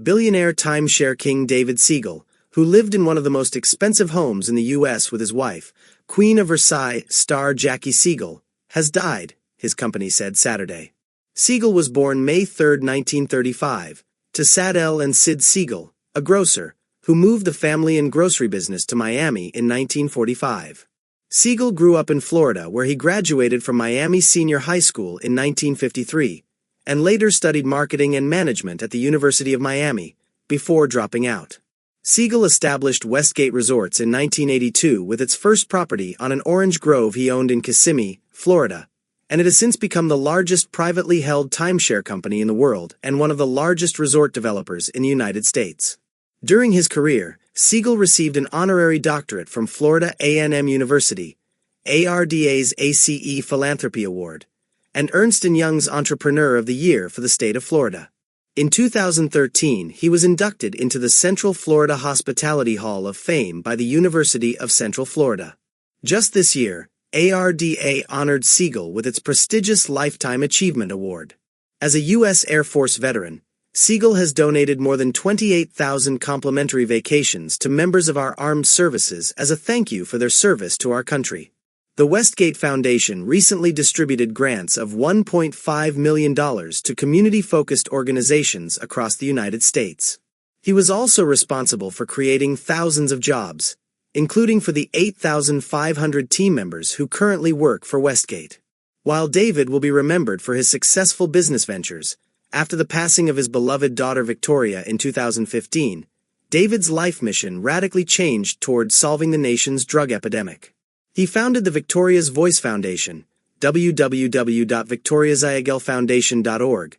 Billionaire timeshare king David Siegel, who lived in one of the most expensive homes in the U.S. with his wife, Queen of Versailles star Jackie Siegel, has died, his company said Saturday. Siegel was born May 3, 1935, to Sadel and Sid Siegel, a grocer, who moved the family and grocery business to Miami in 1945. Siegel grew up in Florida, where he graduated from Miami Senior High School in 1953, and later studied marketing and management at the University of Miami, before dropping out. Siegel established Westgate Resorts in 1982 with its first property on an orange grove he owned in Kissimmee, Florida, and it has since become the largest privately held timeshare company in the world and one of the largest resort developers in the United States. During his career, Siegel received an honorary doctorate from Florida A&M University, ARDA's ACE Philanthropy Award, and Ernst & Young's Entrepreneur of the Year for the state of Florida. In 2013, he was inducted into the Central Florida Hospitality Hall of Fame by the University of Central Florida. Just this year, ARDA honored Siegel with its prestigious Lifetime Achievement Award. As a U.S. Air Force veteran, Siegel has donated more than 28,000 complimentary vacations to members of our armed services as a thank you for their service to our country. The Westgate Foundation recently distributed grants of $1.5 million to community-focused organizations across the United States. He was also responsible for creating thousands of jobs, including for the 8,500 team members who currently work for Westgate. While David will be remembered for his successful business ventures, after the passing of his beloved daughter Victoria in 2015, David's life mission radically changed toward solving the nation's drug epidemic. He founded the Victoria's Voice Foundation, www.victoriaziegelfoundation.org,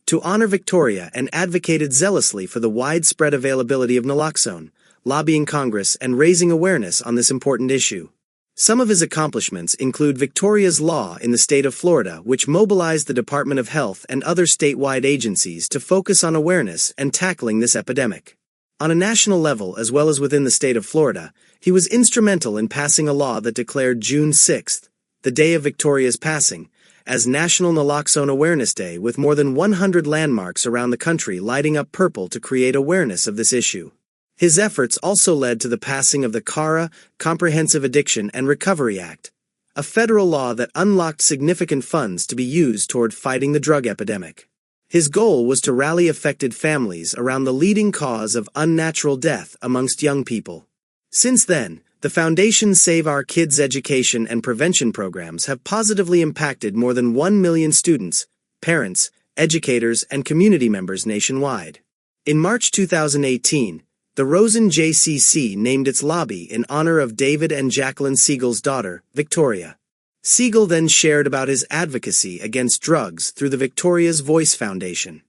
to honor Victoria and advocated zealously for the widespread availability of naloxone, lobbying Congress and raising awareness on this important issue. Some of his accomplishments include Victoria's Law in the state of Florida, which mobilized the Department of Health and other statewide agencies to focus on awareness and tackling this epidemic. On a national level as well as within the state of Florida, he was instrumental in passing a law that declared June 6, the day of Victoria's passing, as National Naloxone Awareness Day, with more than 100 landmarks around the country lighting up purple to create awareness of this issue. His efforts also led to the passing of the CARA, Comprehensive Addiction and Recovery Act, a federal law that unlocked significant funds to be used toward fighting the drug epidemic. His goal was to rally affected families around the leading cause of unnatural death amongst young people. Since then, the Foundation's Save Our Kids education and prevention programs have positively impacted more than 1 million students, parents, educators, and community members nationwide. In March 2018, the Rosen JCC named its lobby in honor of David and Jacqueline Siegel's daughter, Victoria. Siegel then shared about his advocacy against drugs through the Victoria's Voice Foundation.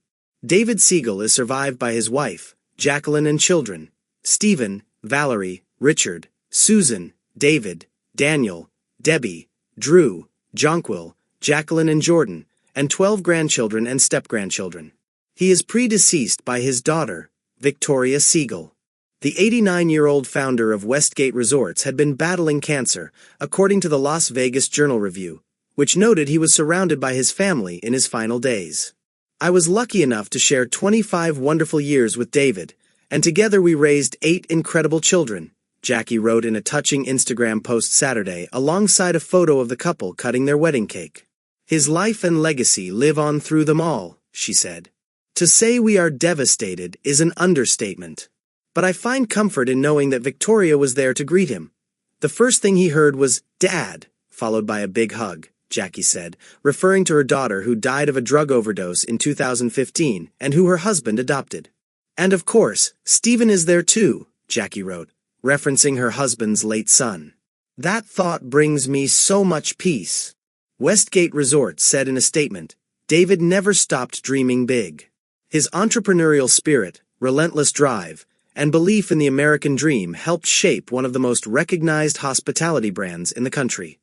David Siegel is survived by his wife, Jacqueline, and children, Stephen, Valerie, Richard, Susan, David, Daniel, Debbie, Drew, Jonquil, Jacqueline, and Jordan, and 12 grandchildren and step-grandchildren. He is predeceased by his daughter, Victoria Siegel. The 89-year-old founder of Westgate Resorts had been battling cancer, according to the Las Vegas Journal-Review, which noted he was surrounded by his family in his final days. "I was lucky enough to share 25 wonderful years with David, and together we raised 8 incredible children," Jackie wrote in a touching Instagram post Saturday alongside a photo of the couple cutting their wedding cake. "His life and legacy live on through them all," she said. "To say we are devastated is an understatement. But I find comfort in knowing that Victoria was there to greet him. The first thing he heard was, 'Dad,' followed by a big hug," Jackie said, referring to her daughter who died of a drug overdose in 2015 and who her husband adopted. "And of course, Stephen is there too," Jackie wrote, referencing her husband's late son. "That thought brings me so much peace." Westgate Resorts said in a statement, "David never stopped dreaming big. His entrepreneurial spirit, relentless drive, and belief in the American dream helped shape one of the most recognized hospitality brands in the country."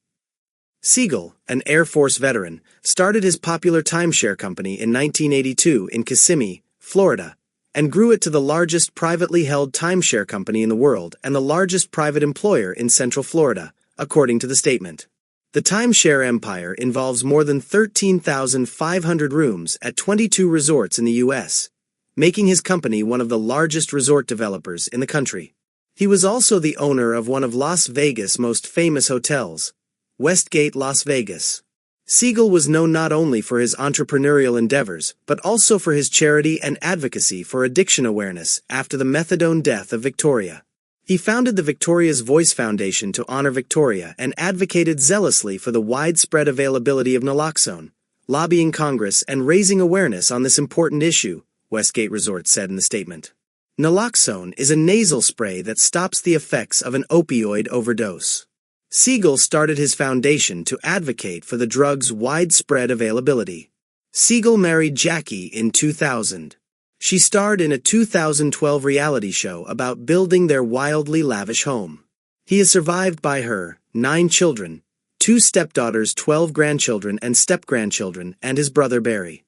Siegel, an Air Force veteran, started his popular timeshare company in 1982 in Kissimmee, Florida, and grew it to the largest privately held timeshare company in the world and the largest private employer in Central Florida, according to the statement. The timeshare empire involves more than 13,500 rooms at 22 resorts in the U.S., making his company one of the largest resort developers in the country. He was also the owner of one of Las Vegas' most famous hotels, Westgate Las Vegas. Siegel was known not only for his entrepreneurial endeavors, but also for his charity and advocacy for addiction awareness after the methadone death of Victoria. He founded the Victoria's Voice Foundation to honor Victoria and advocated zealously for the widespread availability of naloxone, lobbying Congress and raising awareness on this important issue, Westgate Resorts said in the statement. Naloxone is a nasal spray that stops the effects of an opioid overdose. Siegel started his foundation to advocate for the drug's widespread availability. Siegel married Jackie in 2000. She starred in a 2012 reality show about building their wildly lavish home. He is survived by her 9 children, 2 stepdaughters, 12 grandchildren and step-grandchildren, and his brother Barry.